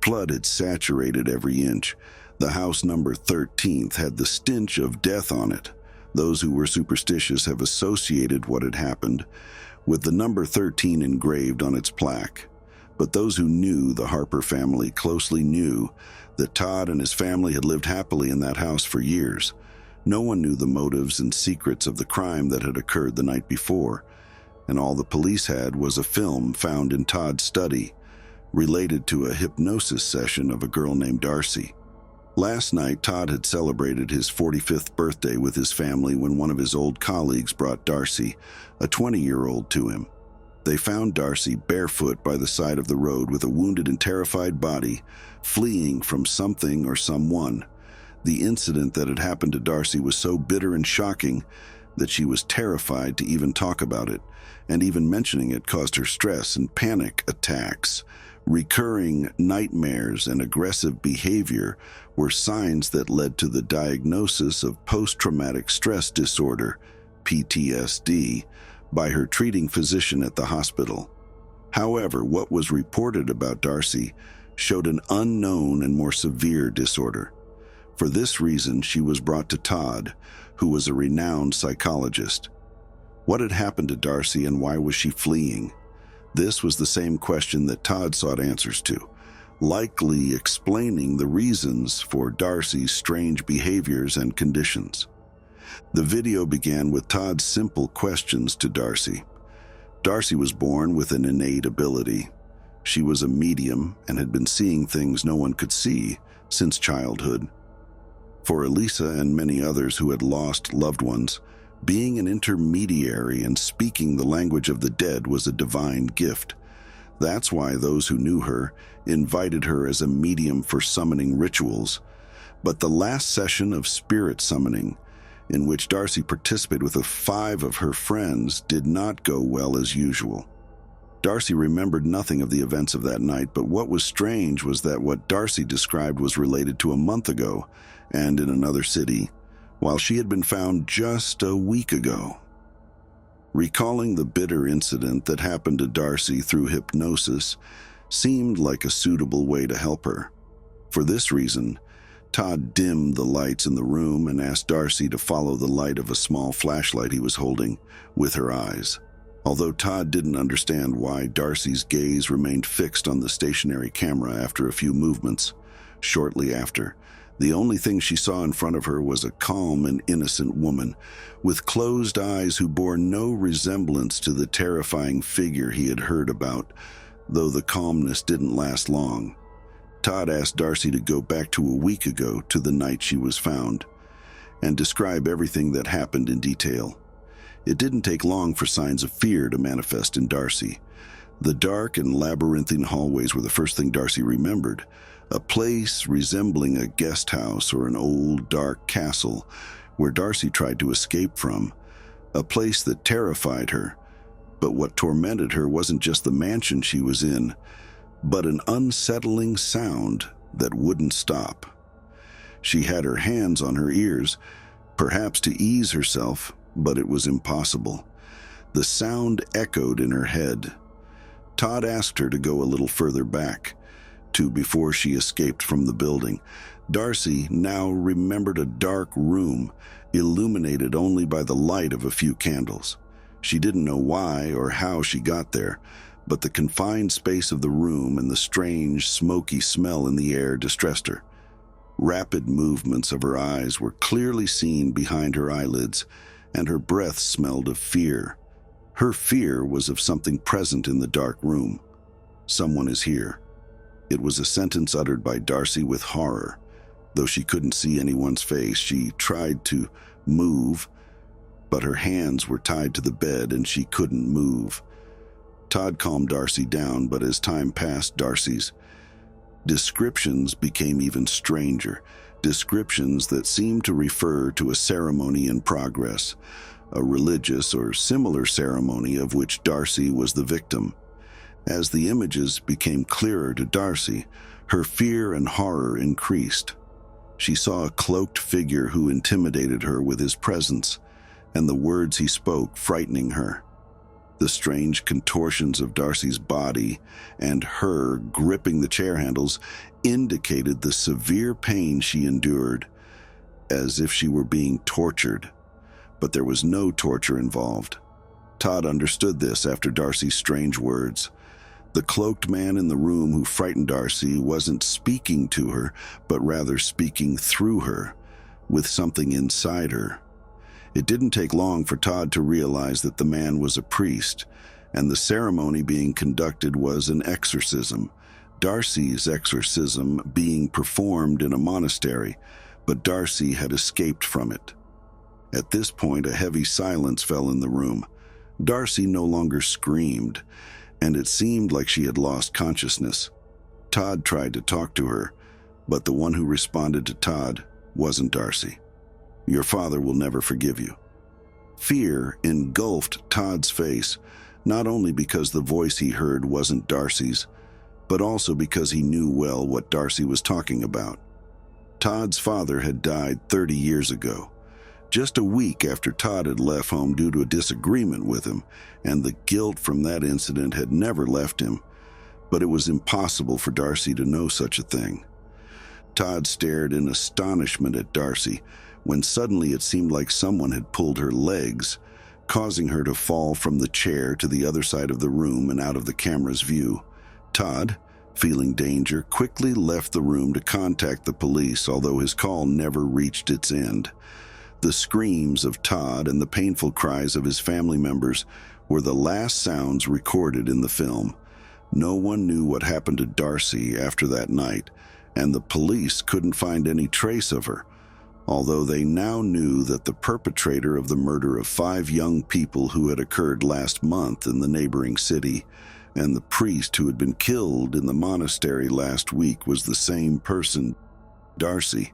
Blood had saturated every inch. The house number 13th had the stench of death on it. Those who were superstitious have associated what had happened with the number 13 engraved on its plaque. But those who knew the Harper family closely knew that Todd and his family had lived happily in that house for years. No one knew the motives and secrets of the crime that had occurred the night before, and all the police had was a film found in Todd's study related to a hypnosis session of a girl named Darcy. Last night, Todd had celebrated his 45th birthday with his family when one of his old colleagues brought Darcy, a 20-year-old, to him. They found Darcy barefoot by the side of the road with a wounded and terrified body, fleeing from something or someone. The incident that had happened to Darcy was so bitter and shocking that she was terrified to even talk about it, and even mentioning it caused her stress and panic attacks. Recurring nightmares and aggressive behavior were signs that led to the diagnosis of post-traumatic stress disorder, PTSD, by her treating physician at the hospital. However, what was reported about Darcy showed an unknown and more severe disorder. For this reason, she was brought to Todd, who was a renowned psychologist. What had happened to Darcy and why was she fleeing? This was the same question that Todd sought answers to, likely explaining the reasons for Darcy's strange behaviors and conditions. The video began with Todd's simple questions to Darcy. Darcy was born with an innate ability. She was a medium and had been seeing things no one could see since childhood. For Elisa and many others who had lost loved ones, being an intermediary and speaking the language of the dead was a divine gift. That's why those who knew her invited her as a medium for summoning rituals. But the last session of spirit summoning, in which Darcy participated with 5 of her friends, did not go well as usual. Darcy remembered nothing of the events of that night, but what was strange was that what Darcy described was related to a month ago and in another city, while she had been found just a week ago. Recalling the bitter incident that happened to Darcy through hypnosis seemed like a suitable way to help her. For this reason, Todd dimmed the lights in the room and asked Darcy to follow the light of a small flashlight he was holding with her eyes. Although Todd didn't understand why Darcy's gaze remained fixed on the stationary camera after a few movements. Shortly after, the only thing she saw in front of her was a calm and innocent woman with closed eyes who bore no resemblance to the terrifying figure he had heard about, though the calmness didn't last long. Todd asked Darcy to go back to a week ago, to the night she was found, and describe everything that happened in detail. It didn't take long for signs of fear to manifest in Darcy. The dark and labyrinthine hallways were the first thing Darcy remembered, a place resembling a guest house or an old, dark castle where Darcy tried to escape from, a place that terrified her. But what tormented her wasn't just the mansion she was in, but an unsettling sound that wouldn't stop. She had her hands on her ears, perhaps to ease herself, but it was impossible. The sound echoed in her head. Todd asked her to go a little further back, to before she escaped from the building. Darcy now remembered a dark room, illuminated only by the light of a few candles. She didn't know why or how she got there, but the confined space of the room and the strange, smoky smell in the air distressed her. Rapid movements of her eyes were clearly seen behind her eyelids, and her breath smelled of fear. Her fear was of something present in the dark room. Someone is here. It was a sentence uttered by Darcy with horror. Though she couldn't see anyone's face, she tried to move, but her hands were tied to the bed and she couldn't move. Todd calmed Darcy down, but as time passed, Darcy's descriptions became even stranger, descriptions that seemed to refer to a ceremony in progress, a religious or similar ceremony of which Darcy was the victim. As the images became clearer to Darcy, her fear and horror increased. She saw a cloaked figure who intimidated her with his presence, and the words he spoke frightening her. The strange contortions of Darcy's body and her gripping the chair handles indicated the severe pain she endured, as if she were being tortured. But there was no torture involved. Todd understood this after Darcy's strange words. The cloaked man in the room who frightened Darcy wasn't speaking to her, but rather speaking through her, with something inside her. It didn't take long for Todd to realize that the man was a priest, and the ceremony being conducted was an exorcism. Darcy's exorcism being performed in a monastery, but Darcy had escaped from it. At this point, a heavy silence fell in the room. Darcy no longer screamed, and it seemed like she had lost consciousness. Todd tried to talk to her, but the one who responded to Todd wasn't Darcy. "Your father will never forgive you." Fear engulfed Todd's face, not only because the voice he heard wasn't Darcy's, but also because he knew well what Darcy was talking about. Todd's father had died 30 years ago, just a week after Todd had left home due to a disagreement with him, and the guilt from that incident had never left him, but it was impossible for Darcy to know such a thing. Todd stared in astonishment at Darcy, when suddenly it seemed like someone had pulled her legs, causing her to fall from the chair to the other side of the room and out of the camera's view. Todd, feeling danger, quickly left the room to contact the police, although his call never reached its end. The screams of Todd and the painful cries of his family members were the last sounds recorded in the film. No one knew what happened to Darcy after that night, and the police couldn't find any trace of her, although they now knew that the perpetrator of the murder of 5 young people who had occurred last month in the neighboring city, and the priest who had been killed in the monastery last week was the same person, Darcy.